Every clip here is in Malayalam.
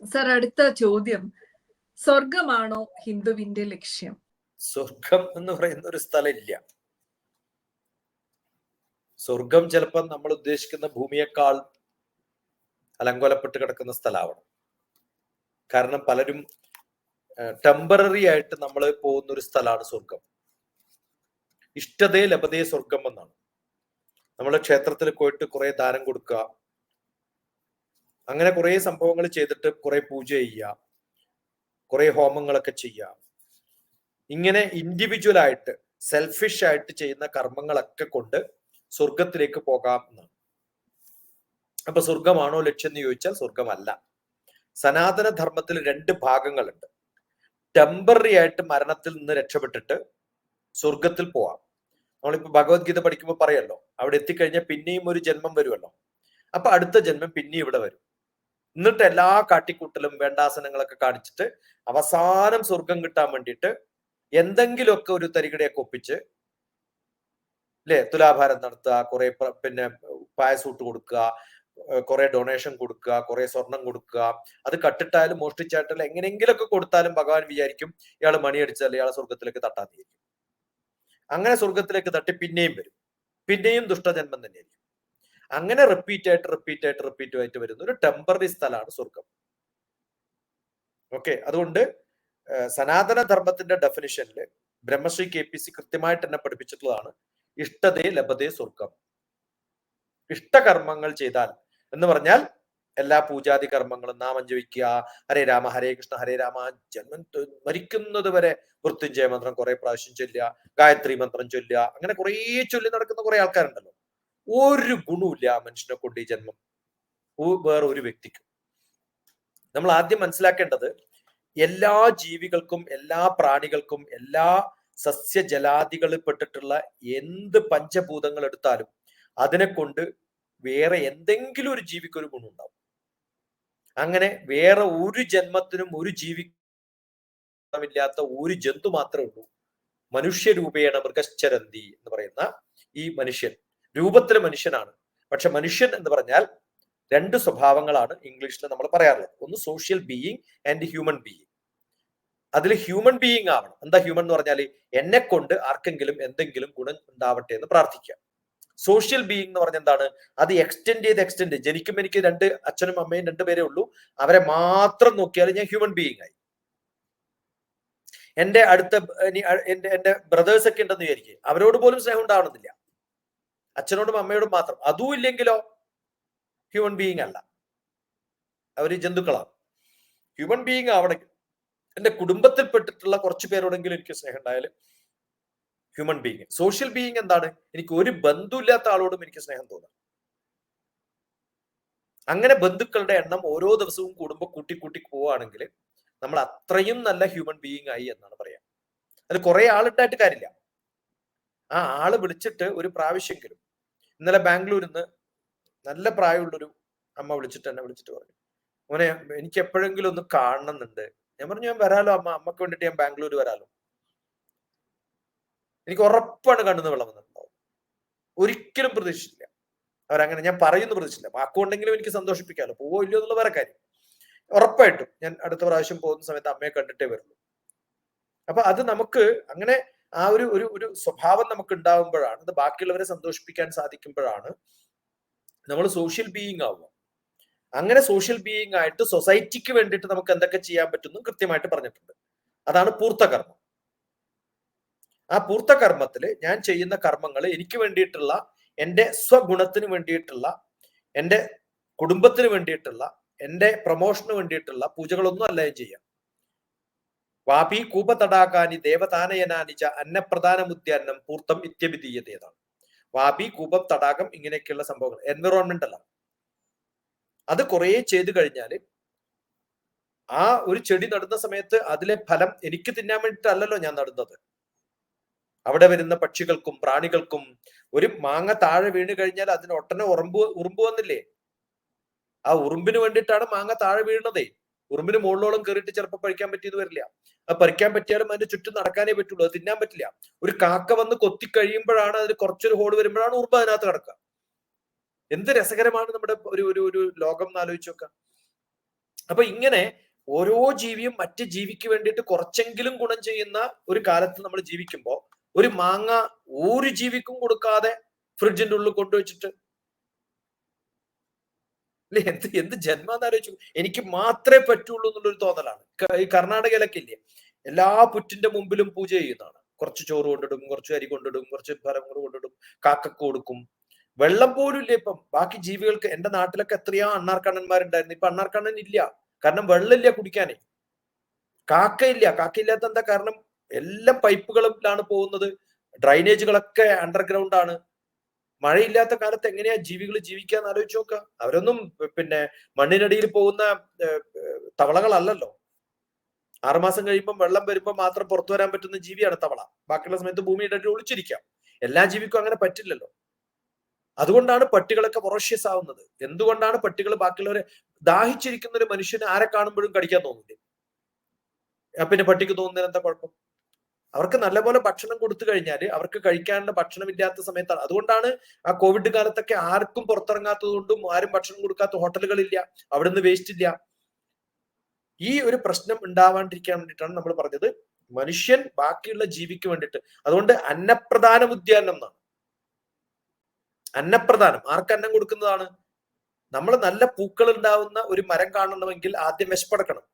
സർ, അടുത്ത ചോദ്യം, സ്വർഗമാണോ ഹിന്ദുവിന്റെ ലക്ഷ്യം? സ്വർഗം എന്ന് പറയുന്ന ഒരു സ്ഥലം ഇല്ല. സ്വർഗം ചിലപ്പോൾ നമ്മൾ ഉദ്ദേശിക്കുന്ന ഭൂമിയേക്കാൾ അലങ്കോലപ്പെട്ട് കിടക്കുന്ന സ്ഥലമാവണം. കാരണം പലരും ടെമ്പററി ആയിട്ട് നമ്മൾ പോകുന്ന ഒരു സ്ഥലമാണ് സ്വർഗം. ഇഷ്ടതേ ലഭതേ സ്വർഗം എന്നാണ്. നമ്മൾ ക്ഷേത്രത്തിൽ പോയിട്ട് കുറെ ദാനം കൊടുക്കുക, അങ്ങനെ കുറെ സംഭവങ്ങൾ ചെയ്തിട്ട് കുറെ പൂജ ചെയ്യുക, കുറെ ഹോമങ്ങളൊക്കെ ചെയ്യുക. ഇങ്ങനെ ഇൻഡിവിജ്വൽ ആയിട്ട് സെൽഫിഷ് ആയിട്ട് ചെയ്യുന്ന കർമ്മങ്ങളൊക്കെ കൊണ്ട് സ്വർഗത്തിലേക്ക് പോകാം എന്നാണ്. അപ്പൊ സ്വർഗമാണോ ലക്ഷ്യം എന്ന് ചോദിച്ചാൽ സ്വർഗമല്ല. സനാതന ധർമ്മത്തിൽ 2 ഭാഗങ്ങളുണ്ട്. ടെമ്പററി ആയിട്ട് മരണത്തിൽ നിന്ന് രക്ഷപ്പെട്ടിട്ട് സ്വർഗത്തിൽ പോവാം. നമ്മളിപ്പോ ഭഗവത്ഗീത പഠിക്കുമ്പോൾ പറയല്ലോ, അവിടെ എത്തിക്കഴിഞ്ഞാൽ പിന്നെയും ഒരു ജന്മം വരുമല്ലോ. അപ്പൊ അടുത്ത ജന്മം പിന്നെയും ഇവിടെ വരും. എന്നിട്ട് എല്ലാ കാട്ടിക്കൂട്ടലും വേണ്ടാസനങ്ങളൊക്കെ കാണിച്ചിട്ട് അവസാനം സ്വർഗം കിട്ടാൻ വേണ്ടിയിട്ട് എന്തെങ്കിലുമൊക്കെ ഒരു തരികിടയൊക്കെ ഒപ്പിച്ച് തുലാഭാരം നടത്തുക, കുറെ പിന്നെ പായസൂട്ട് കൊടുക്കുക, കുറെ ഡൊണേഷൻ കൊടുക്കുക, കുറെ സ്വർണം കൊടുക്കുക. അത് കട്ടിട്ടായാലും മോഷ്ടിച്ചായിട്ടായാലും എങ്ങനെയെങ്കിലുമൊക്കെ കൊടുത്താലും ഭഗവാൻ വിചാരിക്കും ഇയാൾ മണിയടിച്ചാൽ ഇയാളെ സ്വർഗത്തിലേക്ക് തട്ടാതിരിക്കും. അങ്ങനെ സ്വർഗത്തിലേക്ക് തട്ടി പിന്നെയും വരും, പിന്നെയും ദുഷ്ടജന്മം തന്നെയായിരിക്കും. അങ്ങനെ റിപ്പീറ്റ് ആയിട്ട് വരുന്ന ഒരു ടെമ്പററി സ്ഥലമാണ് സ്വർഗം. ഓക്കെ, അതുകൊണ്ട് സനാതന ധർമ്മത്തിന്റെ ഡെഫിനിഷനിൽ ബ്രഹ്മശ്രീ KPC കൃത്യമായിട്ട് തന്നെ പഠിപ്പിച്ചിട്ടുള്ളതാണ് ഇഷ്ടതേ ലഭതേ സ്വർഗം. ഇഷ്ടകർമ്മങ്ങൾ ചെയ്താൽ എന്ന് പറഞ്ഞാൽ എല്ലാ പൂജാതി കർമ്മങ്ങളും, നാമം ജപിക്കുക, ഹരേ രാമ ഹരേ കൃഷ്ണ ഹരേ രാമ, ജന്മം മരിക്കുന്നത് വരെ മൃത്യുഞ്ജയ മന്ത്രം കുറെ പ്രാവശ്യം ചൊല്ലുക, ഗായത്രി മന്ത്രം ചൊല്ലുക, അങ്ങനെ കുറെ ചൊല്ലി നടക്കുന്ന കുറെ ആൾക്കാരുണ്ടല്ലോ. ഒരു ഗുണമില്ല ആ മനുഷ്യനെ കൊണ്ട് ഈ ജന്മം വേറെ ഒരു വ്യക്തിക്കും. നമ്മൾ ആദ്യം മനസ്സിലാക്കേണ്ടത് എല്ലാ ജീവികൾക്കും, എല്ലാ പ്രാണികൾക്കും, എല്ലാ സസ്യജലാദികളിൽ പെട്ടിട്ടുള്ള എന്ത് പഞ്ചഭൂതങ്ങൾ എടുത്താലും അതിനെ കൊണ്ട് വേറെ എന്തെങ്കിലും ഒരു ജീവിക്ക് ഒരു ഗുണമുണ്ടാവും. അങ്ങനെ വേറെ ഒരു ജന്മത്തിനും ഒരു ജീവിക്കാത്ത ഒരു ജന്തു മാത്രമേ ഉള്ളൂ. മനുഷ്യരൂപേണ മൃഗശ്ചരന്തി എന്ന് പറയുന്ന ഈ മനുഷ്യൻ രൂപത്തിലെ മനുഷ്യനാണ്. പക്ഷെ മനുഷ്യൻ എന്ന് പറഞ്ഞാൽ 2 സ്വഭാവങ്ങളാണ് ഇംഗ്ലീഷിൽ നമ്മൾ പറയാറുള്ളത്. ഒന്ന് social being and human being. അതിൽ ഹ്യൂമൻ ബീയിങ് ആവണം. എന്താ ഹ്യൂമൻ എന്ന് പറഞ്ഞാൽ എന്നെ കൊണ്ട് ആർക്കെങ്കിലും എന്തെങ്കിലും ഗുണം ഉണ്ടാവട്ടെ എന്ന് പ്രാർത്ഥിക്കുക. സോഷ്യൽ ബീയിങ് എന്ന് പറഞ്ഞാൽ എന്താണ്? അത് എക്സ്റ്റെൻഡ് ജനിക്കുമ്പോൾ എനിക്ക് 2 അച്ഛനും അമ്മയും 2 പേരേ ഉള്ളൂ, അവരെ മാത്രം നോക്കിയാൽ ഞാൻ ഹ്യൂമൻ ബീയിങ് ആയി. എന്റെ അടുത്ത എന്റെ ബ്രദേഴ്സ് ഒക്കെ ഉണ്ടെന്ന് വിചാരിക്കുക, അവരോട് പോലും സ്നേഹം ഉണ്ടാവണമെന്നില്ല, അച്ഛനോടും അമ്മയോടും മാത്രം. അതും ഇല്ലെങ്കിലോ ഹ്യൂമൻ ബീയിങ് അല്ല, അവര് ജന്തുക്കളാണ്. ഹ്യൂമൻ ബീയിങ് ആവണമെങ്കിൽ എന്റെ കുടുംബത്തിൽപ്പെട്ടിട്ടുള്ള കുറച്ചു പേരോടെങ്കിലും എനിക്ക് സ്നേഹം ഉണ്ടായാലും ഹ്യൂമൻ ബീയിങ്. സോഷ്യൽ ബീയിങ് എന്താണ്? എനിക്ക് ഒരു ബന്ധുവില്ലാത്ത ആളോടും എനിക്ക് സ്നേഹം തോന്നാം. അങ്ങനെ ബന്ധുക്കളുടെ എണ്ണം ഓരോ ദിവസവും കൂടുമ്പോൾ കൂട്ടി പോവുകയാണെങ്കിൽ നമ്മൾ അത്രയും നല്ല ഹ്യൂമൻ ബീയിങ് ആയി എന്നാണ് പറയാം. അത് കുറെ ആളുണ്ടായിട്ട് കാര്യമില്ല. ആ ആള് വിളിച്ചിട്ട് ഒരു പ്രാവശ്യമെങ്കിലും, ഇന്നലെ ബാംഗ്ലൂരിൽ നിന്ന് നല്ല പ്രായമുള്ളൊരു അമ്മ എന്നെ വിളിച്ചിട്ട് പറഞ്ഞു, മോനെ എനിക്ക് എപ്പോഴെങ്കിലും ഒന്ന് കാണണമെന്നുണ്ട്. ഞാൻ പറഞ്ഞു, ഞാൻ വരാലോ അമ്മ, അമ്മക്ക് വേണ്ടിട്ട് ഞാൻ ബാംഗ്ലൂർ വരാലോ. എനിക്ക് ഉറപ്പാണ് കണ്ണുന്ന് വെള്ളം വന്നിട്ടുണ്ടാവും. ഒരിക്കലും പ്രതീക്ഷിച്ചില്ല അവരങ്ങനെ. ഞാൻ പറയുന്നു പ്രതീക്ഷിച്ചില്ല. വാക്കുകൊണ്ടെങ്കിലും എനിക്ക് സന്തോഷിപ്പിക്കാമല്ലോ, പോവോ ഇല്ലയോ എന്നുള്ള വേറെ കാര്യം. ഉറപ്പായിട്ടും ഞാൻ അടുത്ത പ്രാവശ്യം പോകുന്ന സമയത്ത് അമ്മയെ കണ്ടിട്ടേ വരുള്ളൂ. അപ്പൊ അത് നമുക്ക് അങ്ങനെ ആ ഒരു സ്വഭാവം നമുക്ക് ഉണ്ടാവുമ്പോഴാണ്, അത് ബാക്കിയുള്ളവരെ സന്തോഷിപ്പിക്കാൻ സാധിക്കുമ്പോഴാണ് നമ്മൾ സോഷ്യൽ ബീയിങ് ആവുക. അങ്ങനെ സോഷ്യൽ ബീയിങ് ആയിട്ട് സൊസൈറ്റിക്ക് വേണ്ടിയിട്ട് നമുക്ക് എന്തൊക്കെ ചെയ്യാൻ പറ്റുന്നു കൃത്യമായിട്ട് പറഞ്ഞിട്ടുണ്ട്. അതാണ് പൂർത്തകർമ്മം. ആ പൂർത്തകർമ്മത്തിൽ ഞാൻ ചെയ്യുന്ന കർമ്മങ്ങൾ എനിക്ക് വേണ്ടിയിട്ടുള്ള, എൻ്റെ സ്വഗുണത്തിന് വേണ്ടിയിട്ടുള്ള, എൻ്റെ കുടുംബത്തിന് വേണ്ടിയിട്ടുള്ള, എൻ്റെ പ്രൊമോഷന് വേണ്ടിയിട്ടുള്ള പൂജകളൊന്നും അല്ല ഞാൻ ചെയ്യാം. വാപി കൂപതടാകാനി ദേവതാനയനാനിച്ച അന്നപ്രധാനമുദ്യാന്നം പൂർത്തം ഇത്യഭിധീയതേതാണ്. വാപി, കൂപം, തടാകം ഇങ്ങനെയൊക്കെയുള്ള സംഭവങ്ങൾ എൻവിറോൺമെന്റ് അല്ല. അത് കുറെ ചെയ്തു കഴിഞ്ഞാൽ ആ ഒരു ചെടി നടുന്ന സമയത്ത് അതിലെ ഫലം എനിക്ക് തിന്നാൻ വേണ്ടിയിട്ടല്ലല്ലോ ഞാൻ നടുന്നത്. അവിടെ വരുന്ന പക്ഷികൾക്കും പ്രാണികൾക്കും. ഒരു മാങ്ങ താഴെ വീണ് കഴിഞ്ഞാൽ അതിന് ഒട്ടനെ ഉറുമ്പ് വന്നില്ലേ? ആ ഉറുമ്പിന് വേണ്ടിയിട്ടാണ് മാങ്ങ താഴെ വീഴുന്നതേ. ഉറുമ്പിന് മുകളിലോളം കയറിയിട്ട് ചിലപ്പോൾ പറിക്കാൻ പറ്റിയത് വരില്ല. അത് പറിക്കാൻ പറ്റിയാലും അതിന്റെ ചുറ്റും നടക്കാനേ പറ്റുള്ളൂ, അത് തിന്നാൻ പറ്റില്ല. ഒരു കാക്ക വന്ന് കൊത്തി കഴിയുമ്പോഴാണ് അതിന് കുറച്ചൊരു ഹോൾ വരുമ്പോഴാണ് ഉറുമ്പ് അതിനകത്ത് കിടക്കുക. എന്ത് രസകരമാണ് നമ്മുടെ ഒരു ലോകം എന്ന് ആലോചിച്ച് നോക്കാം. അപ്പൊ ഇങ്ങനെ ഓരോ ജീവിയും മറ്റ് ജീവിക്ക് വേണ്ടിയിട്ട് കുറച്ചെങ്കിലും ഗുണം ചെയ്യുന്ന ഒരു കാലത്ത് നമ്മൾ ജീവിക്കുമ്പോൾ ഒരു മാങ്ങ ഒരു ജീവിക്കും കൊടുക്കാതെ ഫ്രിഡ്ജിന്റെ ഉള്ളിൽ കൊണ്ടുവച്ചിട്ട് അല്ലെ എന്ത് ജന്മാന്ന് ആലോചിച്ചു. എനിക്ക് മാത്രമേ പറ്റുള്ളൂ എന്നുള്ളൊരു തോന്നലാണ്. ഈ കർണാടകയിലൊക്കെ ഇല്ലേ, എല്ലാ പുറ്റിന്റെ മുമ്പിലും പൂജ ചെയ്യുന്നതാണ്. കുറച്ച് ചോറ് കൊണ്ടിടും, കുറച്ച് അരി കൊണ്ടിടും, കുറച്ച് ഫലങ്ങൾ കൊണ്ടിടും, കാക്കക്ക് കൊടുക്കും. വെള്ളം പോലും ഇല്ല ഇപ്പം ബാക്കി ജീവികൾക്ക്. എന്റെ നാട്ടിലൊക്കെ എത്രയാ അണ്ണാർക്കണ്ണന്മാരുണ്ടായിരുന്നു, ഇപ്പൊ അണ്ണാർക്കണ്ണൻ ഇല്ല. കാരണം വെള്ളമില്ല കുടിക്കാനേ. കാക്കയില്ല. കാക്കയില്ലാത്ത എന്താ കാരണം? എല്ലാം പൈപ്പുകളിലാണ് പോകുന്നത്. ഡ്രൈനേജുകളൊക്കെ അണ്ടർഗ്രൗണ്ട് ആണ്. മഴയില്ലാത്ത കാലത്ത് എങ്ങനെയാ ജീവികൾ ജീവിക്കാന്ന് ആലോചിച്ച് നോക്കുക. അവരൊന്നും പിന്നെ മണ്ണിനടിയിൽ പോകുന്ന തവളകളല്ലല്ലോ. 6 മാസം കഴിയുമ്പോൾ വെള്ളം വരുമ്പോൾ മാത്രം പുറത്തു വരാൻ പറ്റുന്ന ജീവിയാണ് തവള. ബാക്കിയുള്ള സമയത്ത് ഭൂമിയുടെ അടിയിൽ ഒളിച്ചിരിക്കാം. എല്ലാ ജീവിക്കും അങ്ങനെ പറ്റില്ലല്ലോ. അതുകൊണ്ടാണ് പട്ടികളൊക്കെ വൊറോഷ്യസ് ആവുന്നത്. എന്തുകൊണ്ടാണ് പട്ടികൾ ബാക്കിയുള്ളവരെ, ദാഹിച്ചിരിക്കുന്ന ഒരു മനുഷ്യന് ആരെ കാണുമ്പോഴും കടിക്കാൻ തോന്നുന്നില്ല. പിന്നെ പട്ടിക്ക് തോന്നുന്നതിന് എന്താ കുഴപ്പം? അവർക്ക് നല്ലപോലെ ഭക്ഷണം കൊടുത്തു കഴിഞ്ഞാൽ അവർക്ക് കഴിക്കാനുള്ള ഭക്ഷണം ഇല്ലാത്ത സമയത്താണ്. അതുകൊണ്ടാണ് ആ കോവിഡ് കാലത്തൊക്കെ ആർക്കും പുറത്തിറങ്ങാത്തത് കൊണ്ടും ആരും ഭക്ഷണം കൊടുക്കാത്ത ഹോട്ടലുകളില്ല, അവിടുന്ന് വേസ്റ്റ് ഇല്ല. ഈ ഒരു പ്രശ്നം ഉണ്ടാവാണ്ടിരിക്കാൻ വേണ്ടിയിട്ടാണ് നമ്മൾ പറഞ്ഞത് മനുഷ്യൻ ബാക്കിയുള്ള ജീവിക്ക് വേണ്ടിയിട്ട്. അതുകൊണ്ട് അന്നപ്രധാന ഉദ്യാനം എന്നാണ്. അന്നപ്രധാനം ആർക്ക് അന്നം കൊടുക്കുന്നതാണ്? നമ്മൾ നല്ല പൂക്കൾ ഉണ്ടാവുന്ന ഒരു മരം കാണണമെങ്കിൽ ആദ്യം വിശപ്പടക്കണം.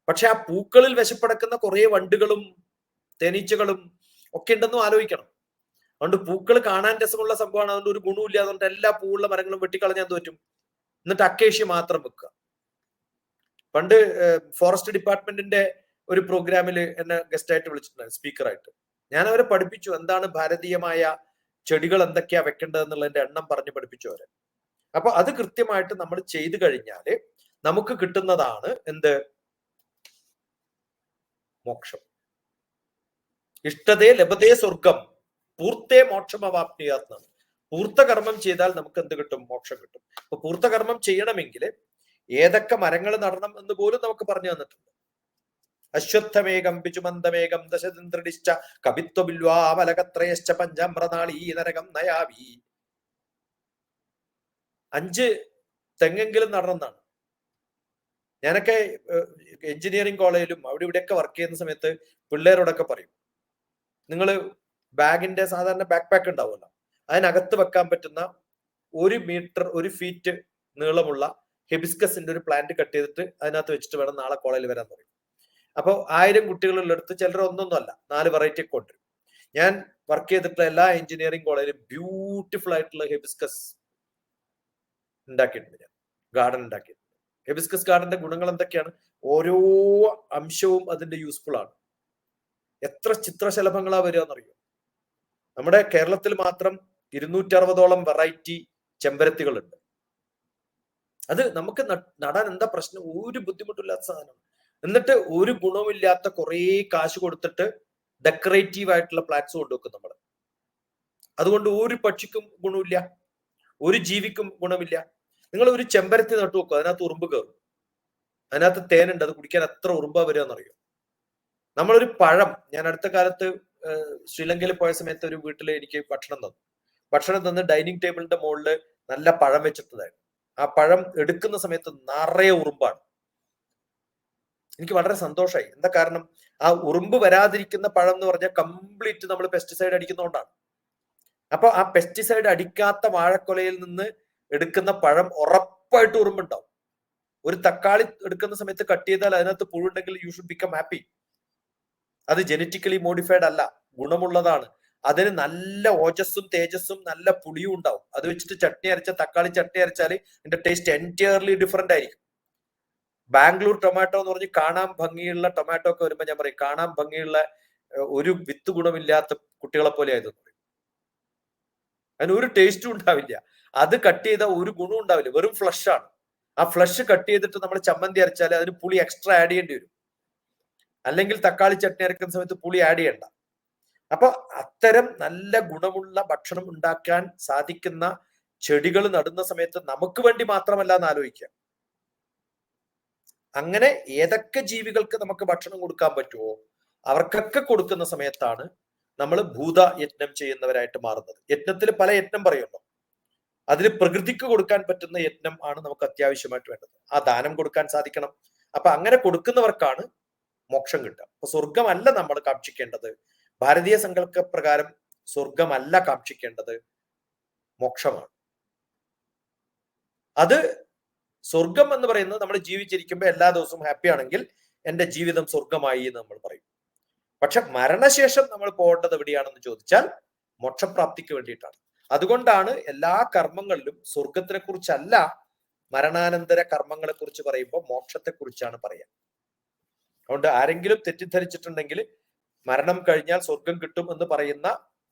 പക്ഷെ ആ പൂക്കളിൽ വിശപ്പടക്കുന്ന കുറെ വണ്ടുകളും തേനീച്ചകളും ഒക്കെ ഉണ്ടെന്നും ആലോചിക്കണം. അതുകൊണ്ട് പൂക്കൾ കാണാൻ രസമുള്ള സംഭവമാണ്, അതുകൊണ്ട് ഒരു ഗുണമില്ല. അതുകൊണ്ട് എല്ലാ പൂവുള്ള മരങ്ങളും വെട്ടിക്കളഞ്ഞാൽ പറ്റും. എന്നിട്ട് അക്കേഷ്യ മാത്രം വെക്കുക. പണ്ട് ഫോറസ്റ്റ് ഡിപ്പാർട്ട്മെന്റിന്റെ ഒരു പ്രോഗ്രാമിൽ എന്നെ ഗസ്റ്റായിട്ട് വിളിച്ചിട്ടുണ്ടായിരുന്നു, സ്പീക്കറായിട്ട്. ഞാൻ അവരെ പഠിപ്പിച്ചു എന്താണ് ഭാരതീയമായ ചെടികൾ എന്തൊക്കെയാ വെക്കേണ്ടത് എന്നുള്ളതിന്റെ എണ്ണം പറഞ്ഞ് പഠിപ്പിച്ചു അവരെ. അപ്പൊ അത് കൃത്യമായിട്ട് നമ്മൾ ചെയ്തു കഴിഞ്ഞാല് നമുക്ക് കിട്ടുന്നതാണ് എന്ത്? മോക്ഷം. ഇഷ്ടതേ ലഭതേ സ്വർഗം പൂർത്തേ മോക്ഷമവാപ്നിയാത്താണ്. പൂർത്തകർമ്മം ചെയ്താൽ നമുക്ക് എന്ത് കിട്ടും? മോക്ഷം കിട്ടും. അപ്പൊ പൂർത്തകർമ്മം ചെയ്യണമെങ്കിൽ ഏതൊക്കെ മരങ്ങൾ നടണം എന്ന് പോലും നമുക്ക് പറഞ്ഞു തന്നിട്ടുണ്ട്. അശ്വത്ഥമേകം പിചുമന്തമേകം ദശതന്ത്രിശ്ച കവിത്വബിൽവാമലകത്രയശ്ച പഞ്ചാമ്രനാളീ നരകം നയാവി. 5 തെങ്ങെങ്കിലും നടണമെന്നാണ്. ഞാനൊക്കെ എഞ്ചിനീയറിംഗ് കോളേജിലും അവിടെ ഇവിടെയൊക്കെ വർക്ക് ചെയ്യുന്ന സമയത്ത് പിള്ളേരോടൊക്കെ പറയും, നിങ്ങൾ ബാഗിന്റെ സാധാരണ ബാക്ക് പാക്ക് ഉണ്ടാവുമല്ലോ, അതിനകത്ത് വെക്കാൻ പറ്റുന്ന 1 മീറ്റർ 1 ഫീറ്റ് നീളമുള്ള ഹെബിസ്കസിന്റെ ഒരു പ്ലാന്റ് കട്ട് ചെയ്തിട്ട് അതിനകത്ത് വെച്ചിട്ട് വേണം നാളെ കോളേജിൽ വരാൻ പറയും. അപ്പോൾ 1000 കുട്ടികളുള്ളടുത്ത് ചിലർ ഒന്നൊന്നുമല്ല 4 വെറൈറ്റി ഒക്കെ കൊണ്ടുവരും. ഞാൻ വർക്ക് ചെയ്തിട്ടുള്ള എല്ലാ എഞ്ചിനീയറിംഗ് കോളേജിലും ബ്യൂട്ടിഫുൾ ആയിട്ടുള്ള ഹെബിസ്കസ് ഉണ്ടാക്കിയിട്ടുണ്ട്. ഞാൻ ഗാർഡൻ ഉണ്ടാക്കിയിട്ടുണ്ട്. ഹെബിസ്കസ് ഗാർഡന്റെ ഗുണങ്ങൾ എന്തൊക്കെയാണ്? ഓരോ അംശവും അതിന്റെ യൂസ്ഫുൾ ആണ്. എത്ര ചിത്രശലഭങ്ങളാ വരിക എന്നറിയോ? നമ്മുടെ കേരളത്തിൽ മാത്രം 260ഓളം വെറൈറ്റി ചെമ്പരത്തികളുണ്ട്. അത് നമുക്ക് നടാൻ എന്താ പ്രശ്നം? ഒരു ബുദ്ധിമുട്ടില്ലാത്ത സാധനമാണ്. എന്നിട്ട് ഒരു ഗുണമില്ലാത്ത കുറെ കാശ് കൊടുത്തിട്ട് ഡെക്കറേറ്റീവ് ആയിട്ടുള്ള പ്ലാന്റ്സ് കൊണ്ടുവെക്കും നമ്മൾ. അതുകൊണ്ട് ഒരു പക്ഷിക്കും ഗുണമില്ല, ഒരു ജീവിക്കും ഗുണമില്ല. നിങ്ങൾ ഒരു ചെമ്പരത്തി നട്ടു വെക്കും, അതിനകത്ത് ഉറുമ്പ് കയറും, അതിനകത്ത് തേനുണ്ട്, അത് കുടിക്കാൻ എത്ര ഉറുമ്പാ വരിക എന്നറിയോ? നമ്മളൊരു പഴം, ഞാൻ അടുത്ത കാലത്ത് ശ്രീലങ്കയിൽ പോയ സമയത്ത് ഒരു വീട്ടിൽ എനിക്ക് ഭക്ഷണം തന്ന് ഡൈനിങ് ടേബിളിന്റെ മുകളിൽ നല്ല പഴം വെച്ചിട്ടുണ്ടായിരുന്നു. ആ പഴം എടുക്കുന്ന സമയത്ത് നിറയെ ഉറുമ്പാണ്. എനിക്ക് വളരെ സന്തോഷമായി. എന്താ കാരണം? ആ ഉറുമ്പ് വരാതിരിക്കുന്ന പഴം എന്ന് പറഞ്ഞാൽ കംപ്ലീറ്റ് നമ്മൾ പെസ്റ്റിസൈഡ് അടിക്കുന്നതുകൊണ്ടാണ്. അപ്പൊ ആ പെസ്റ്റിസൈഡ് അടിക്കാത്ത വാഴക്കൊലയിൽ നിന്ന് എടുക്കുന്ന പഴം ഉറപ്പായിട്ട് ഉറുമ്പുണ്ടാവും. ഒരു തക്കാളി എടുക്കുന്ന സമയത്ത് കട്ട് ചെയ്താൽ അതിനകത്ത് പുഴുണ്ടെങ്കിൽ യു ഷുഡ് ബിക്കം ഹാപ്പി. അത് ജനറ്റിക്കലി മോഡിഫൈഡ് അല്ല, ഗുണമുള്ളതാണ്. അതിന് നല്ല ഓജസ്സും തേജസ്സും നല്ല പുളിയും ഉണ്ടാവും. അത് വെച്ചിട്ട് ചട്നി അരച്ച, തക്കാളി ചട്നി അരച്ചാൽ ഇതിന്റെ ടേസ്റ്റ് എൻറ്റയർലി ഡിഫറെന്റ് ആയിരിക്കും. ബാംഗ്ലൂർ ടൊമാറ്റോ എന്ന് പറഞ്ഞ് കാണാൻ ഭംഗിയുള്ള ടൊമാറ്റോ ഒക്കെ വരുമ്പോൾ ഞാൻ പറയും, കാണാൻ ഭംഗിയുള്ള ഒരു വിത്ത് ഗുണമില്ലാത്ത കുട്ടികളെ പോലെ ആയതെന്ന് പറയും. അതിന് ഒരു ടേസ്റ്റും ഉണ്ടാവില്ല. അത് കട്ട് ചെയ്താൽ ഒരു ഗുണം ഉണ്ടാവില്ല, വെറും ഫ്ലഷ് ആണ്. ആ ഫ്ലഷ് കട്ട് ചെയ്തിട്ട് നമ്മൾ ചമ്മന്തി അരച്ചാൽ അതിന് പുളി എക്സ്ട്രാ ആഡ് ചെയ്യേണ്ടി വരും. അല്ലെങ്കിൽ തക്കാളി ചട്നി അരക്കുന്ന സമയത്ത് പുളി ആഡ് ചെയ്യണ്ട. അപ്പൊ അത്തരം നല്ല ഗുണമുള്ള ഭക്ഷണം ഉണ്ടാക്കാൻ സാധിക്കുന്ന ചെടികൾ നടുന്ന സമയത്ത് നമുക്ക് വേണ്ടി മാത്രമല്ല എന്ന് ആലോചിക്കുക. അങ്ങനെ ഏതൊക്കെ ജീവികൾക്ക് നമുക്ക് ഭക്ഷണം കൊടുക്കാൻ പറ്റുമോ അവർക്കൊക്കെ കൊടുക്കുന്ന സമയത്താണ് നമ്മൾ ഭൂത യജ്ഞം ചെയ്യുന്നവരായിട്ട് മാറുന്നത്. യജ്ഞത്തിൽ പല യജ്ഞം പറയുമല്ലോ. അതിൽ പ്രകൃതിക്ക് കൊടുക്കാൻ പറ്റുന്ന യത്നം ആണ് നമുക്ക് അത്യാവശ്യമായിട്ട് വേണ്ടത്. ആ ദാനം കൊടുക്കാൻ സാധിക്കണം. അപ്പൊ അങ്ങനെ കൊടുക്കുന്നവർക്കാണ് മോക്ഷം കിട്ടുക. അപ്പൊ സ്വർഗമല്ല നമ്മൾ കാക്ഷിക്കേണ്ടത്. ഭാരതീയ സങ്കല്പ പ്രകാരം സ്വർഗമല്ല കാക്ഷിക്കേണ്ടത്, മോക്ഷമാണ്. അത് സ്വർഗം എന്ന് പറയുന്നത് നമ്മൾ ജീവിച്ചിരിക്കുമ്പോൾ എല്ലാ ദിവസവും ഹാപ്പി ആണെങ്കിൽ എന്റെ ജീവിതം സ്വർഗമായി എന്ന് നമ്മൾ പറയും. പക്ഷെ മരണശേഷം നമ്മൾ പോകേണ്ടത് എവിടെയാണെന്ന് ചോദിച്ചാൽ മോക്ഷപ്രാപ്തിക്ക് വേണ്ടിയിട്ടാണ്. അതുകൊണ്ടാണ് എല്ലാ കർമ്മങ്ങളിലും സ്വർഗത്തിനെ കുറിച്ചല്ല, മരണാനന്തര കർമ്മങ്ങളെ കുറിച്ച് പറയുമ്പോൾ മോക്ഷത്തെ കുറിച്ചാണ് പറയാം. അതുകൊണ്ട് ആരെങ്കിലും തെറ്റിദ്ധരിച്ചിട്ടുണ്ടെങ്കിൽ മരണം കഴിഞ്ഞാൽ സ്വർഗം കിട്ടും എന്ന് പറയുന്ന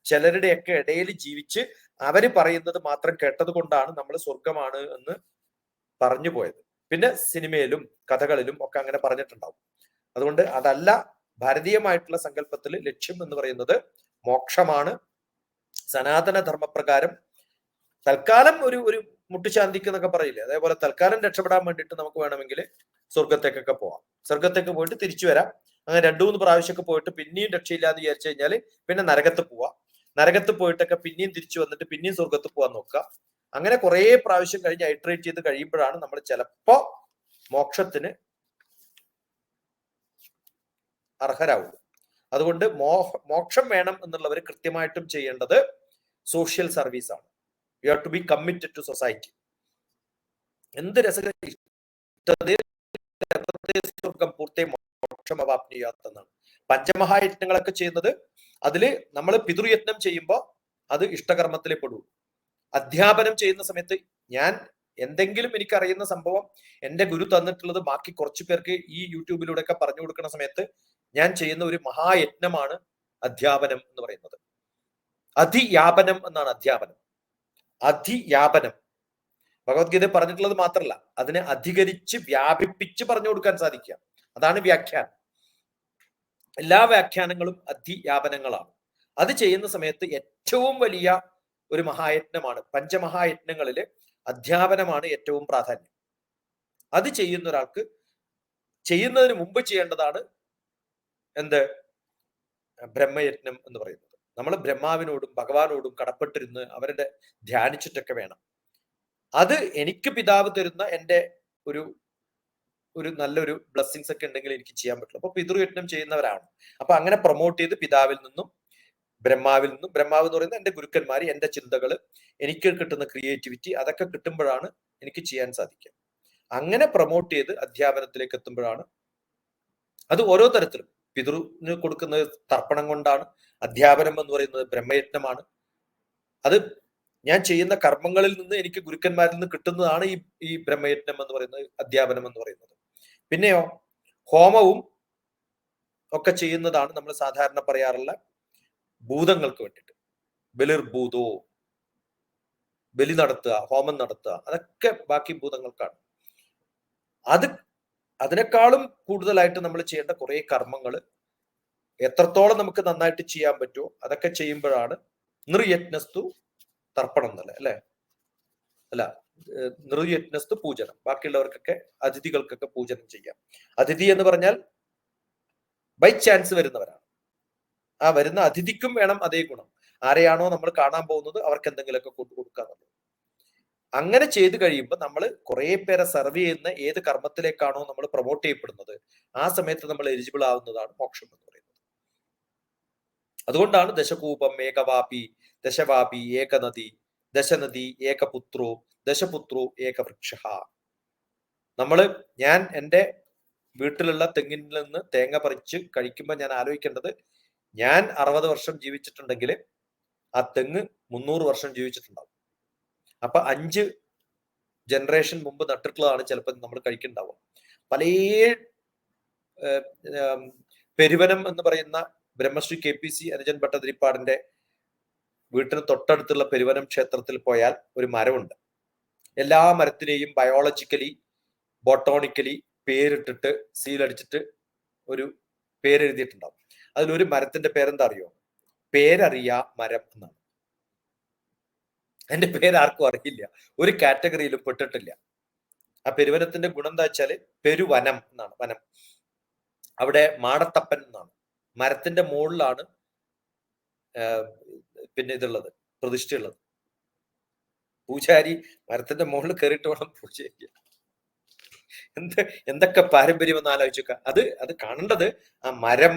ചിലരുടെയൊക്കെ ഇടയിൽ ജീവിച്ച് അവര് പറയുന്നത് മാത്രം കേട്ടത് കൊണ്ടാണ് നമ്മൾ സ്വർഗമാണ് എന്ന് പറഞ്ഞു പോയത്. പിന്നെ സിനിമയിലും കഥകളിലും ഒക്കെ അങ്ങനെ പറഞ്ഞിട്ടുണ്ടാവും. അതുകൊണ്ട് അതല്ല ഭാരതീയമായിട്ടുള്ള സങ്കല്പത്തിൽ ലക്ഷ്യം എന്ന് പറയുന്നത് മോക്ഷമാണ്. സനാതന ധർമ്മപ്രകാരം തൽക്കാലം ഒരു മുട്ടുശാന്തിക്ക് എന്നൊക്കെ പറയില്ലേ, അതേപോലെ തൽക്കാലം രക്ഷപ്പെടാൻ വേണ്ടിയിട്ട് നമുക്ക് വേണമെങ്കിൽ സ്വർഗത്തേക്കൊക്കെ പോവാം. സ്വർഗത്തേക്ക് പോയിട്ട് തിരിച്ചു വരാം. അങ്ങനെ 2-3 പ്രാവശ്യമൊക്കെ പോയിട്ട് പിന്നെയും രക്ഷയില്ലാന്ന് വിചാരിച്ചു കഴിഞ്ഞാൽ പിന്നെ നരകത്ത് പോവാം. നരകത്ത് പോയിട്ടൊക്കെ പിന്നെയും തിരിച്ചു വന്നിട്ട് പിന്നെയും സ്വർഗത്ത് പോവാൻ നോക്കുക. അങ്ങനെ കുറെ പ്രാവശ്യം കഴിഞ്ഞ് ഹൈഡ്രേറ്റ് ചെയ്ത് കഴിയുമ്പോഴാണ് നമ്മൾ ചിലപ്പോ മോക്ഷത്തിന് അർഹരാവുള്ളൂ. അതുകൊണ്ട് മോക്ഷം വേണം എന്നുള്ളവർ കൃത്യമായിട്ടും ചെയ്യേണ്ടത് സോഷ്യൽ സർവീസ് ആണ്. You have to be committed to society. എന്ത് സ്വർഗം പൂർത്തി മോക്ഷം അവാപ്നിയാത്തെന്നാണ്. പഞ്ചമഹായജ്ഞങ്ങളൊക്കെ ചെയ്യുന്നത് അതില് നമ്മൾ പിതൃയത്നം ചെയ്യുമ്പോൾ അത് ഇഷ്ടകർമ്മത്തിലേ പെടൂ. അധ്യാപനം ചെയ്യുന്ന സമയത്ത് ഞാൻ എന്തെങ്കിലും എനിക്കറിയുന്ന സംഭവം എന്റെ ഗുരു തന്നിട്ടുള്ളത് ബാക്കി കുറച്ചു പേർക്ക് ഈ യൂട്യൂബിലൂടെ ഒക്കെ പറഞ്ഞു കൊടുക്കുന്ന സമയത്ത് ഞാൻ ചെയ്യുന്ന ഒരു മഹായജ്ഞമാണ് അധ്യാപനം എന്ന് പറയുന്നത്. അധിയാപനം എന്നാണ് അധ്യാപനം. അധിയാപനം ഭഗവത്ഗീത പറഞ്ഞിട്ടുള്ളത് മാത്രമല്ല, അതിനെ അധികരിച്ച് വ്യാപിപ്പിച്ച് പറഞ്ഞു കൊടുക്കാൻ സാധിക്കുക. അതാണ് വ്യാഖ്യാനം. എല്ലാ വ്യാഖ്യാനങ്ങളും അധിയാപനങ്ങളാണ്. അത് ചെയ്യുന്ന സമയത്ത് ഏറ്റവും വലിയ ഒരു മഹായജ്ഞമാണ്. പഞ്ചമഹായജ്ഞങ്ങളില് അധ്യാപനമാണ് ഏറ്റവും പ്രാധാന്യം. അത് ചെയ്യുന്ന ഒരാൾക്ക് ചെയ്യുന്നതിന് മുമ്പ് ചെയ്യേണ്ടതാണ് എന്ത്? ബ്രഹ്മയജ്ഞം എന്ന് പറയുന്നത്. നമ്മൾ ബ്രഹ്മാവിനോടും ഭഗവാനോടും കടപ്പെട്ടിരുന്ന് അവരുടെ ധ്യാനിച്ചിട്ടൊക്കെ വേണം. അത് എനിക്ക് പിതാവ് തരുന്ന എൻ്റെ ഒരു നല്ലൊരു ബ്ലെസ്സിങ്സ് ഒക്കെ ഉണ്ടെങ്കിൽ എനിക്ക് ചെയ്യാൻ പറ്റുള്ളൂ. അപ്പൊ പിതൃയജ്ഞം ചെയ്യുന്നവരാണ്. അപ്പൊ അങ്ങനെ പ്രൊമോട്ട് ചെയ്ത് പിതാവിൽ നിന്നും ബ്രഹ്മാവിൽ നിന്നും, ബ്രഹ്മാവ് എന്ന് പറയുന്നത് എൻ്റെ ഗുരുക്കന്മാര്, എൻ്റെ ചിന്തകള്, എനിക്ക് കിട്ടുന്ന ക്രിയേറ്റിവിറ്റി, അതൊക്കെ കിട്ടുമ്പോഴാണ് എനിക്ക് ചെയ്യാൻ സാധിക്കുക. അങ്ങനെ പ്രൊമോട്ട് ചെയ്ത് അധ്യാപനത്തിലേക്ക് എത്തുമ്പോഴാണ് അത് ഓരോ തരത്തിലും. പിതൃന് കൊടുക്കുന്നത് തർപ്പണം കൊണ്ടാണ്. അധ്യാപനം എന്ന് പറയുന്നത് ബ്രഹ്മയജ്ഞമാണ്. അത് ഞാൻ ചെയ്യുന്ന കർമ്മങ്ങളിൽ നിന്ന് എനിക്ക് ഗുരുക്കന്മാരിൽ നിന്ന് കിട്ടുന്നതാണ് ഈ ബ്രഹ്മയജ്ഞം എന്ന് പറയുന്നത്, അധ്യാപനം എന്ന് പറയുന്നത്. പിന്നെയോ ഹോമവും ഒക്കെ ചെയ്യുന്നതാണ് നമ്മൾ സാധാരണ പറയാറുള്ള ഭൂതങ്ങൾക്ക് വേണ്ടിയിട്ട്. ബലിർഭൂതോ, ബലി നടത്തുക, ഹോമം നടത്തുക, അതൊക്കെ ബാക്കി ഭൂതങ്ങൾക്കാണ്. അതിനേക്കാളും കൂടുതലായിട്ട് നമ്മൾ ചെയ്യേണ്ട കുറെ കർമ്മങ്ങൾ എത്രത്തോളം നമുക്ക് നന്നായിട്ട് ചെയ്യാൻ പറ്റുമോ അതൊക്കെ ചെയ്യുമ്പോഴാണ് നൃയജ്ഞസ്തു തർപ്പണം എന്നല്ല അല്ല നൃയജ്ഞസ്തു പൂജനം. ബാക്കിയുള്ളവർക്കൊക്കെ അതിഥികൾക്കൊക്കെ പൂജനം ചെയ്യാം. അതിഥി എന്ന് പറഞ്ഞാൽ ബൈ ചാൻസ് വരുന്നവരാണ്. ആ വരുന്ന അതിഥിക്കും വേണം അതേ ഗുണം. ആരെയാണോ നമ്മൾ കാണാൻ പോകുന്നത് അവർക്ക് എന്തെങ്കിലുമൊക്കെ കൊടുക്കാന്നുള്ളത്. അങ്ങനെ ചെയ്ത് കഴിയുമ്പോൾ നമ്മൾ കുറെ പേരെ സെർവ് ചെയ്യുന്ന ഏത് കർമ്മത്തിലേക്കാണോ നമ്മൾ പ്രൊമോട്ട് ചെയ്യപ്പെടുന്നത് ആ സമയത്ത് നമ്മൾ എലിജിബിൾ ആവുന്നതാണ് മോക്ഷം എന്ന് പറയുന്നത്. അതുകൊണ്ടാണ് ദശകൂപം ഏകവാപി, ദശവാപി ഏകനദി, ദശനദി ഏകപുത്രോ, ദശപുത്രോ ഏകവൃക്ഷ. ഞാൻ എൻ്റെ വീട്ടിലുള്ള തെങ്ങിൽ നിന്ന് തേങ്ങ പറിച്ച് കഴിക്കുമ്പോൾ ഞാൻ ആലോചിക്കേണ്ടത്, ഞാൻ 60 വർഷം ജീവിച്ചിട്ടുണ്ടെങ്കിൽ ആ തെങ്ങ് 300 വർഷം ജീവിച്ചിട്ടുണ്ടാവും. അപ്പൊ 5 ജനറേഷൻ മുമ്പ് നട്ടിട്ടുള്ളതാണ് ചിലപ്പോൾ നമ്മൾ കഴിക്കുന്നുണ്ടാവുക. പല പെരുവനം എന്ന് പറയുന്ന ബ്രഹ്മശ്രീ KPC അനുജൻ ഭട്ടതിരിപ്പാടിന്റെ വീട്ടിന് തൊട്ടടുത്തുള്ള പെരുവനം ക്ഷേത്രത്തിൽ പോയാൽ ഒരു മരമുണ്ട്. എല്ലാ മരത്തിനെയും ബയോളജിക്കലി ബോട്ടോണിക്കലി പേരിട്ടിട്ട് സീലടിച്ചിട്ട് ഒരു പേരെഴുതിയിട്ടുണ്ടാവും. അതിലൊരു മരത്തിന്റെ പേരെന്താ അറിയോ? പേരറിയാ മരം എന്നാണ്. എന്റെ പേര് ആർക്കും അറിയില്ല, ഒരു കാറ്റഗറിയിലും പെട്ടിട്ടില്ല. ആ പെരുവനത്തിന്റെ ഗുണം എന്താ വെച്ചാല് പെരുവനം എന്നാണ്, വനം. അവിടെ മാടത്തപ്പൻ എന്നാണ്, മരത്തിന്റെ മുകളിലാണ് പിന്നെ ഇതുള്ളത്, പ്രതിഷ്ഠയുള്ളത്. പൂജാരി മരത്തിന്റെ മുകളിൽ കയറിയിട്ട് വേണം പൂജ ചെയ്യാൻ. എന്തൊക്കെ പാരമ്പര്യം എന്ന് ആലോചിക്കുക. അത് കാണേണ്ടത് ആ മരം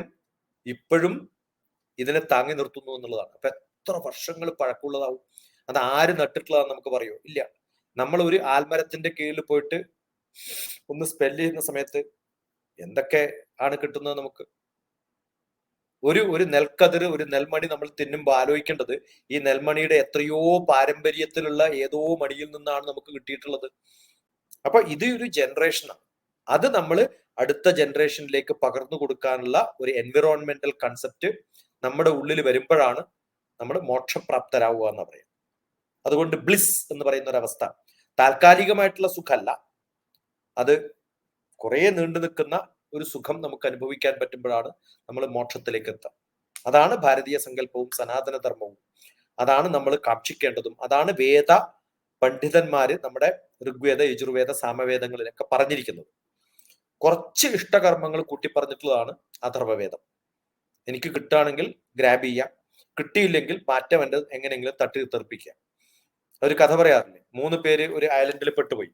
ഇപ്പോഴും ഇതിനെ താങ്ങി നിർത്തുന്നു എന്നുള്ളതാണ്. അപ്പൊ എത്ര വർഷങ്ങൾ പഴക്കമുള്ളതാവും? അത് ആര് നട്ടിട്ടുള്ളതാന്ന് നമുക്ക് പറയോ? ഇല്ല. നമ്മൾ ഒരു ആൽമരത്തിന്റെ കീഴിൽ പോയിട്ട് ഒന്ന് സ്പെല്ല് ചെയ്യുന്ന സമയത്ത് എന്തൊക്കെ ആണ് കിട്ടുന്നത് നമുക്ക്? ഒരു നെൽക്കതിർ, ഒരു നെൽമണി നമ്മൾ തിന്നുമ്പോൾ ആലോചിക്കേണ്ടത് ഈ നെൽമണിയുടെ എത്രയോ പാരമ്പര്യത്തിലുള്ള ഏതോ മണിയിൽ നിന്നാണ് നമുക്ക് കിട്ടിയിട്ടുള്ളത്. അപ്പൊ ഇത് ഒരു ജനറേഷനാണ്. അത് നമ്മൾ അടുത്ത ജനറേഷനിലേക്ക് പകർന്നു കൊടുക്കാനുള്ള ഒരു എൻവിറോൺമെന്റൽ കൺസെപ്റ്റ് നമ്മുടെ ഉള്ളിൽ വരുമ്പോഴാണ് നമ്മൾ മോക്ഷപ്രാപ്തരാവുക എന്ന് പറയാം. അതുകൊണ്ട് ബ്ലിസ് എന്ന് പറയുന്ന ഒരു അവസ്ഥ താൽക്കാലികമായിട്ടുള്ള സുഖമല്ല, അത് കുറെ നീണ്ടു നിൽക്കുന്ന ഒരു സുഖം നമുക്ക് അനുഭവിക്കാൻ പറ്റുമ്പോഴാണ് നമ്മൾ മോക്ഷത്തിലേക്ക് എത്തുക. അതാണ് ഭാരതീയ സങ്കല്പവും സനാതന ധർമ്മവും. അതാണ് നമ്മൾ കാക്ഷിക്കേണ്ടതും. അതാണ് വേദ പണ്ഡിതന്മാര് നമ്മുടെ ഋഗ്വേദ, യജുർവേദ, സാമവേദങ്ങളിലൊക്കെ പറഞ്ഞിരിക്കുന്നത്. കുറച്ച് ഇഷ്ടകർമ്മങ്ങൾ കൂട്ടി പറഞ്ഞിട്ടുള്ളതാണ് അഥർവവേദം. എനിക്ക് കിട്ടുകയാണെങ്കിൽ ഗ്രാബ് ചെയ്യാം, കിട്ടിയില്ലെങ്കിൽ മാറ്റം എൻ്റെ എങ്ങനെയെങ്കിലും തട്ടി തെറിപ്പിക്കുക. ഒരു കഥ പറയാറില്ലേ, 3 പേര് ഒരു ഐലൻഡിൽ പെട്ടുപോയി.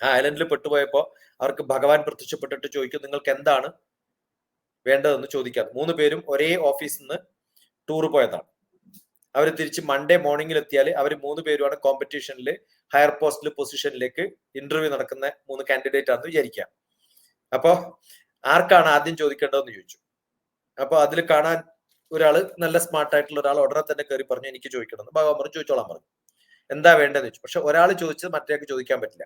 ആ ഐലൻഡിൽ പെട്ടുപോയപ്പോ അവർക്ക് ഭഗവാൻ പ്രത്യക്ഷപ്പെട്ടിട്ട് ചോദിക്കും, നിങ്ങൾക്ക് എന്താണ് വേണ്ടതെന്ന് ചോദിക്കാം. 3 പേരും ഒരേ ഓഫീസിൽ നിന്ന് ടൂർ പോയതാണ്. അവർ തിരിച്ച് മൺഡേ മോർണിംഗിൽ എത്തിയാൽ അവർ 3 പേരുമാണ് കോമ്പറ്റീഷനിൽ ഹയർ പോസ്റ്റിൽ പൊസിഷനിലേക്ക് ഇന്റർവ്യൂ നടക്കുന്ന 3 കാൻഡിഡേറ്റ് ആണെന്ന് വിചാരിക്കാം. അപ്പോ ആർക്കാണ് ആദ്യം ചോദിക്കേണ്ടതെന്ന് ചോദിച്ചു. അപ്പൊ അതിൽ കാണാൻ ഒരാള് നല്ല സ്മാർട്ട് ആയിട്ടുള്ള ഒരാൾ ഉടനെ തന്നെ കയറി പറഞ്ഞു, എനിക്ക് ചോദിക്കണം. ഭഗവാൻ പറഞ്ഞു ചോദിച്ചോളാൻ പറഞ്ഞു. എന്താ വേണ്ടതെന്ന് ചോദിച്ചു. പക്ഷെ ഒരാൾ ചോദിച്ചത് മറ്റേക്ക് ചോദിക്കാൻ പറ്റില്ല.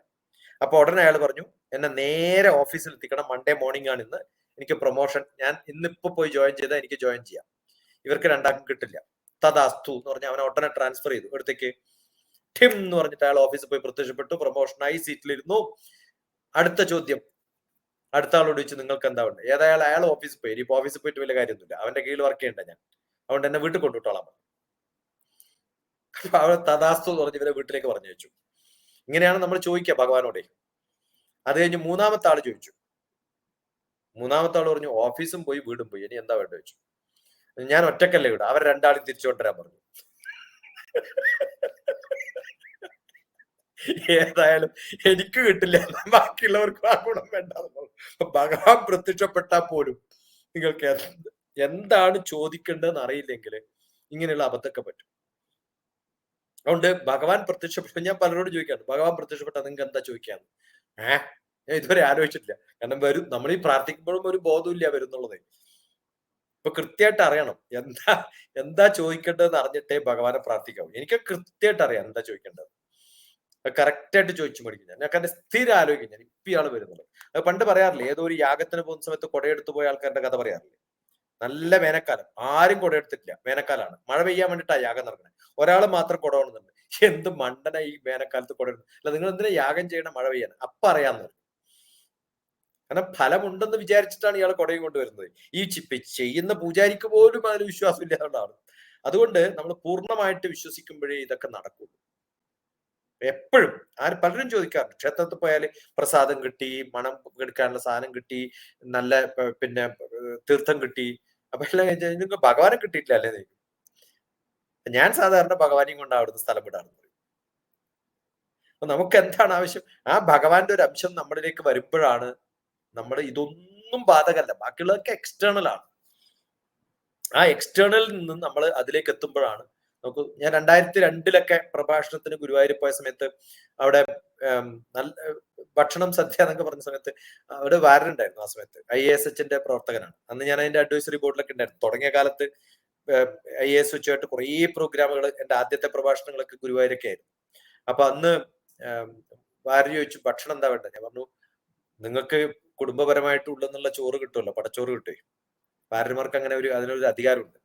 അപ്പൊ ഉടനെ അയാൾ പറഞ്ഞു, എന്നെ നേരെ ഓഫീസിൽ എത്തിക്കണം, മൺഡേ മോർണിംഗ് ആണ് ഇന്ന്, എനിക്ക് പ്രൊമോഷൻ, ഞാൻ ഇന്നിപ്പോ പോയി ജോയിൻ ചെയ്താൽ എനിക്ക് ജോയിൻ ചെയ്യാം. ഇവർക്ക് രണ്ടാൾക്കും കിട്ടില്ല. തദാസ്തു എന്ന് പറഞ്ഞാൽ അവനെ ഉടനെ ട്രാൻസ്ഫർ ചെയ്തു. ഇവിടത്തേക്ക് ഠിം എന്ന് പറഞ്ഞിട്ട് അയാൾ ഓഫീസിൽ പോയി പ്രത്യക്ഷപ്പെട്ടു, പ്രൊമോഷനായി, സീറ്റിലിരുന്നു. അടുത്ത ചോദ്യം അടുത്ത ആളോട് ചോദിച്ചു, നിങ്ങൾക്ക് എന്താ വേണ്ടത്? ഏതായാലും അയാൾ ഓഫീസിൽ പോയി. ഇനിയിപ്പോ ഓഫീസിൽ പോയിട്ട് വലിയ കാര്യമൊന്നുമില്ല, അവന്റെ കീഴിൽ വർക്ക് ചെയ്യണ്ട ഞാൻ, അതുകൊണ്ട് എന്നെ വീട്ടിൽ കൊണ്ടുവിട്ടോളാം പറഞ്ഞു. അവൾ തദാസ്തു എന്ന് പറഞ്ഞ് ഇവരെ വീട്ടിലേക്ക് പറഞ്ഞു വെച്ചു. ഇങ്ങനെയാണ് നമ്മൾ ചോദിക്കുക ഭഗവാനോടെ. അത് കഴിഞ്ഞ് 3-മത്തെ ആള് ചോദിച്ചു. 3-മത്തെ ആള് പറഞ്ഞു, ഓഫീസും പോയി വീടും പോയി, ഇനി എന്താ വേണ്ട വെച്ചു. ഞാൻ ഒറ്റക്കല്ലേ വീട്, അവർ 2 ആളും തിരിച്ചു കൊണ്ടുവരാൻ പറഞ്ഞു. ഏതായാലും എനിക്ക് കിട്ടില്ല, ബാക്കിയുള്ളവർക്ക് ആ ഗുണം വേണ്ട. ഭഗവാൻ പ്രത്യക്ഷപ്പെട്ടാൽ പോലും നിങ്ങൾക്ക് എന്താണ് ചോദിക്കേണ്ടതെന്ന് അറിയില്ലെങ്കിൽ ഇങ്ങനെയുള്ള അബദ്ധമൊക്കെ പറ്റും. അതുകൊണ്ട് ഭഗവാൻ പ്രത്യക്ഷപ്പെട്ട, ഞാൻ പലരോട് ചോദിക്കാണ്, ഭഗവാൻ പ്രത്യക്ഷപ്പെട്ടാൽ നിങ്ങൾക്ക് എന്താ ചോദിക്കാന്ന്? ഞാൻ ഇതുവരെ ആലോചിച്ചിട്ടില്ല. കാരണം വരും, നമ്മൾ ഈ പ്രാർത്ഥിക്കുമ്പോഴും ഒരു ബോധമില്ല വരുന്നുള്ളത്. ഇപ്പൊ കൃത്യമായിട്ട് അറിയണം എന്താ ചോദിക്കേണ്ടതെന്ന് അറിഞ്ഞിട്ടേ ഭഗവാനെ പ്രാർത്ഥിക്കാവൂ. എനിക്ക് കൃത്യമായിട്ട് അറിയാം എന്താ ചോദിക്കേണ്ടത്. കറക്റ്റായിട്ട് ചോദിച്ചു മേടിക്കും ഞാൻ. ഞാൻ സ്ഥിരം ആലോചിക്കും ഞാൻ, ഇപ്പൊ ഇയാള് വരുന്നുള്ളൂ. അത് പണ്ട് പറയാറില്ലേ, ഏതോ ഒരു യാഗത്തിന് പോകുന്ന സമയത്ത് കുടയെടുത്ത് പോയ ആൾക്കാരുടെ കഥ പറയാറില്ലേ? നല്ല വേനൽക്കാലം, ആരും കുടയെടുത്തിട്ടില്ല, വേനൽക്കാലാണ്, മഴ പെയ്യാൻ വേണ്ടിയിട്ടാ യാഗം നടക്കുന്നത്. ഒരാൾ മാത്രം കുട കൊണ്ടുണ്ട്. എന്ത് മണ്ടന ഈ വേനൽക്കാലത്ത് കുടയെടുത്ത്? അല്ല, നിങ്ങൾ എന്തിനാ യാഗം ചെയ്യണം മഴ പെയ്യാൻ? അപ്പൊ അറിയാന്ന് പറഞ്ഞു. കാരണം ഫലമുണ്ടെന്ന് വിചാരിച്ചിട്ടാണ് ഇയാൾ കുടയും കൊണ്ടുവരുന്നത്. ഈ ചെയ്യുന്ന പൂജാരിക്ക് പോലും അതിൽ വിശ്വാസം ഇല്ലാത്തതാണ്. അതുകൊണ്ട് നമ്മൾ പൂർണ്ണമായിട്ട് വിശ്വസിക്കുമ്പോഴേ ഇതൊക്കെ നടക്കുള്ളൂ. എപ്പോഴും പലരും ചോദിക്കാറുണ്ട്, ക്ഷേത്രത്തിൽ പോയാൽ പ്രസാദം കിട്ടി, മണം എടുക്കാനുള്ള സാധനം കിട്ടി, നല്ല പിന്നെ തീർത്ഥം കിട്ടി, അപ്പൊ എല്ലാം നിങ്ങൾക്ക് ഭഗവാനെ കിട്ടിയിട്ടില്ല അല്ലേ? ഞാൻ സാധാരണ ഭഗവാനെയും കൊണ്ട് അവിടുന്ന് സ്ഥലം വിടാറുണ്ട്. അപ്പൊ നമുക്ക് എന്താണ് ആവശ്യം? ആ ഭഗവാന്റെ ഒരു അംശം നമ്മളിലേക്ക് വരുമ്പോഴാണ് നമ്മൾ, ഇതൊന്നും ബാധകമല്ല, ബാക്കിയുള്ളതൊക്കെ എക്സ്റ്റേണൽ ആണ്. ആ എക്സ്റ്റേണലിൽ നിന്ന് നമ്മൾ അതിലേക്ക് എത്തുമ്പോഴാണ് നമുക്ക്. ഞാൻ 2002 പ്രഭാഷണത്തിന് ഗുരുവായൂർ പോയ സമയത്ത് അവിടെ നല്ല ഭക്ഷണം സദ്യ എന്നൊക്കെ പറഞ്ഞ സമയത്ത് അവിടെ വാരനുണ്ടായിരുന്നു. ആ സമയത്ത് IASHന്റെ പ്രവർത്തകനാണ്. അന്ന് ഞാൻ അതിന്റെ അഡ്വൈസറി ബോർഡിലൊക്കെ ഉണ്ടായിരുന്നു. തുടങ്ങിയ കാലത്ത് IASHുമായിട്ട് കുറേ പ്രോഗ്രാമുകൾ, എന്റെ ആദ്യത്തെ പ്രഭാഷണങ്ങളൊക്കെ ഗുരുവായൂരൊക്കെ ആയിരുന്നു. അപ്പൊ അന്ന് വാര്യ ചോദിച്ചു, ഭക്ഷണം എന്താ വേണ്ടത്? ഞാൻ പറഞ്ഞു, നിങ്ങൾക്ക് കുടുംബപരമായിട്ട് ഉള്ളെന്നുള്ള ചോറ് കിട്ടുമല്ലോ, പടച്ചോറ് കിട്ടും. ഭാര്യമാർക്ക് അങ്ങനെ അതിനൊരു അധികാരമുണ്ട്.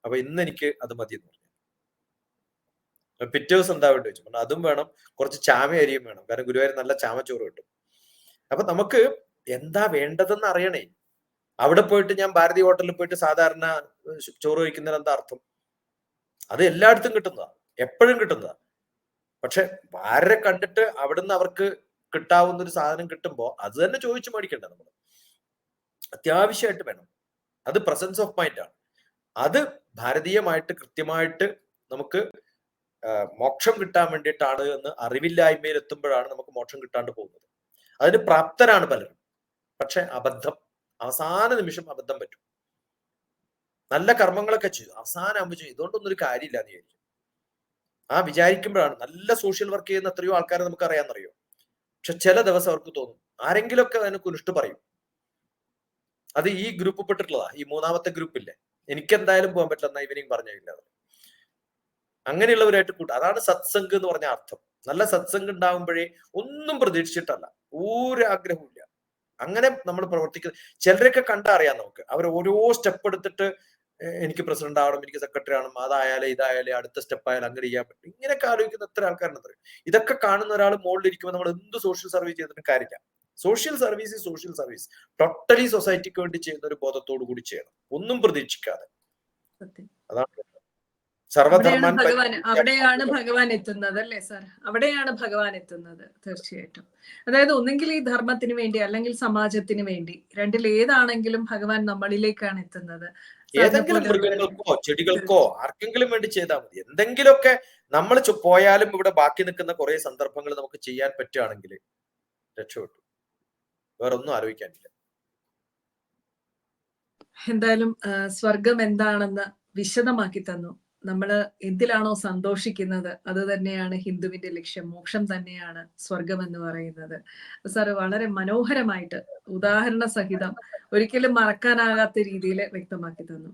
അപ്പൊ ഇന്ന് എനിക്ക് അത് മതി എന്ന് പറഞ്ഞു. പിറ്റേ ദിവസം എന്താ വേണ്ടി വെച്ചു? അതും വേണം, കുറച്ച് ചാമ അരിയും വേണം, കാരണം ഗുരുവായൂർ നല്ല ചാമച്ചോറ് കിട്ടും. അപ്പൊ നമുക്ക് എന്താ വേണ്ടതെന്ന് അറിയണേ. അവിടെ പോയിട്ട് ഞാൻ ഭാരതി ഹോട്ടലിൽ പോയിട്ട് സാധാരണ ചോറ് കഴിക്കുന്നതിന് എന്താ അർത്ഥം? അത് എല്ലായിടത്തും കിട്ടുന്നതാ, എപ്പോഴും കിട്ടുന്നതാ. പക്ഷെ ആരെ കണ്ടിട്ട് അവിടുന്ന് അവർക്ക് കിട്ടാവുന്ന ഒരു സാധനം കിട്ടുമ്പോ അത് തന്നെ ചോദിച്ചു മേടിക്കണ്ട. നമ്മൾ അത്യാവശ്യമായിട്ട് വേണം. അത് പ്രസൻസ് ഓഫ് മൈൻഡ് ആണ്. അത് ഭാരതീയമായിട്ട് കൃത്യമായിട്ട് നമുക്ക് മോക്ഷം കിട്ടാൻ വേണ്ടിയിട്ടാണ് എന്ന് അറിവില്ലായ്മയിൽ എത്തുമ്പോഴാണ് നമുക്ക് മോക്ഷം കിട്ടാണ്ട് പോകുന്നത്. അതിന് പ്രാപ്തരാണ് പലരും. പക്ഷെ അബദ്ധം, അവസാന നിമിഷം അബദ്ധം പറ്റും. നല്ല കർമ്മങ്ങളൊക്കെ ചെയ്തു, അവസാനമാകുമ്പോൾ ചെയ്തു, ഇതുകൊണ്ടൊന്നും ഒരു കാര്യമില്ല എന്ന് വിചാരിക്കും. ആ വിചാരിക്കുമ്പോഴാണ് നല്ല സോഷ്യൽ വർക്ക് ചെയ്യുന്ന എത്രയോ ആൾക്കാരെ നമുക്ക് അറിയാമെന്നറിയോ. പക്ഷെ ചില ദിവസം അവർക്ക് തോന്നും, ആരെങ്കിലുമൊക്കെ അതിനെ കുനിഷ്ട് പറയും. അത് ഈ ഗ്രൂപ്പ് പെട്ടിട്ടുള്ളതാ, ഈ മൂന്നാമത്തെ ഗ്രൂപ്പില്ലേ, എനിക്ക് എന്തായാലും പോകാൻ പറ്റില്ല, ഈവനിങ് പറഞ്ഞില്ല. അങ്ങനെയുള്ളവരായിട്ട് കൂട്ടും. അതാണ് സത്സംഗ് എന്ന് പറഞ്ഞ അർത്ഥം. നല്ല സത്സംഗ് ഉണ്ടാകുമ്പോഴേ ഒന്നും പ്രതീക്ഷിച്ചിട്ടല്ല, ഒരാഗ്രഹവും ഇല്ല, അങ്ങനെ നമ്മൾ പ്രവർത്തിക്കുന്നത്. ചിലരൊക്കെ കണ്ടറിയാം നമുക്ക്, അവർ ഓരോ സ്റ്റെപ്പ് എടുത്തിട്ട് എനിക്ക് പ്രസിഡന്റ് ആവണം, എനിക്ക് സെക്രട്ടറി ആവണം, അതായാലേ ഇതായാലേ അടുത്ത സ്റ്റെപ്പ് ആയാലും അങ്ങനെ ചെയ്യാൻ പറ്റും, ഇങ്ങനെയൊക്കെ ആലോചിക്കുന്ന എത്ര ആൾക്കാരുണ്ട്. ഇതൊക്കെ കാണുന്ന ഒരാൾ മുകളിലിരിക്കുമ്പോൾ നമ്മൾ എന്ത് സോഷ്യൽ സർവീസ് ചെയ്തിട്ട് കാര്യമില്ല. Social service social service totally സൊസൈറ്റിക്ക് വേണ്ടി ചെയ്യുന്ന ഒരു ബോധത്തോടു കൂടി ചെയ്യണം, ഒന്നും പ്രതീക്ഷിക്കാതെ. അതാണ് അവിടെയാണ് ഭഗവാൻ എത്തുന്നത് അല്ലേ സാർ? അവിടെയാണ് ഭഗവാൻ എത്തുന്നത് തീർച്ചയായിട്ടും. അതായത് ഒന്നെങ്കിൽ ഈ ധർമ്മത്തിന് വേണ്ടി അല്ലെങ്കിൽ സമാജത്തിന് വേണ്ടി, രണ്ടിൽ ഏതാണെങ്കിലും ഭഗവാൻ നമ്മളിലേക്കാണ് എത്തുന്നത്. ഏതെങ്കിലും മൃഗങ്ങൾക്കോ ചെടികൾക്കോ ആർക്കെങ്കിലും വേണ്ടി ചെയ്താൽ മതി. എന്തെങ്കിലുമൊക്കെ നമ്മൾ പോയാലും ഇവിടെ ബാക്കി നിൽക്കുന്ന കുറെ സന്ദർഭങ്ങൾ നമുക്ക് ചെയ്യാൻ പറ്റുകയാണെങ്കിൽ രക്ഷപ്പെട്ടു. വേറൊന്നും ആലോചിക്കാനില്ല. എന്തായാലും സ്വർഗം എന്താണെന്ന് വിശദമാക്കി തന്നു. നമ്മൾ എന്തിലാണോ സന്തോഷിക്കുന്നത് അത് തന്നെയാണ് ഹിന്ദുവിന്റെ ലക്ഷ്യം, മോക്ഷം തന്നെയാണ് സ്വർഗം എന്ന് പറയുന്നത്. സാറ് വളരെ മനോഹരമായിട്ട് ഉദാഹരണ സഹിതം ഒരിക്കലും മറക്കാനാകാത്ത രീതിയിൽ വ്യക്തമാക്കി തന്നു.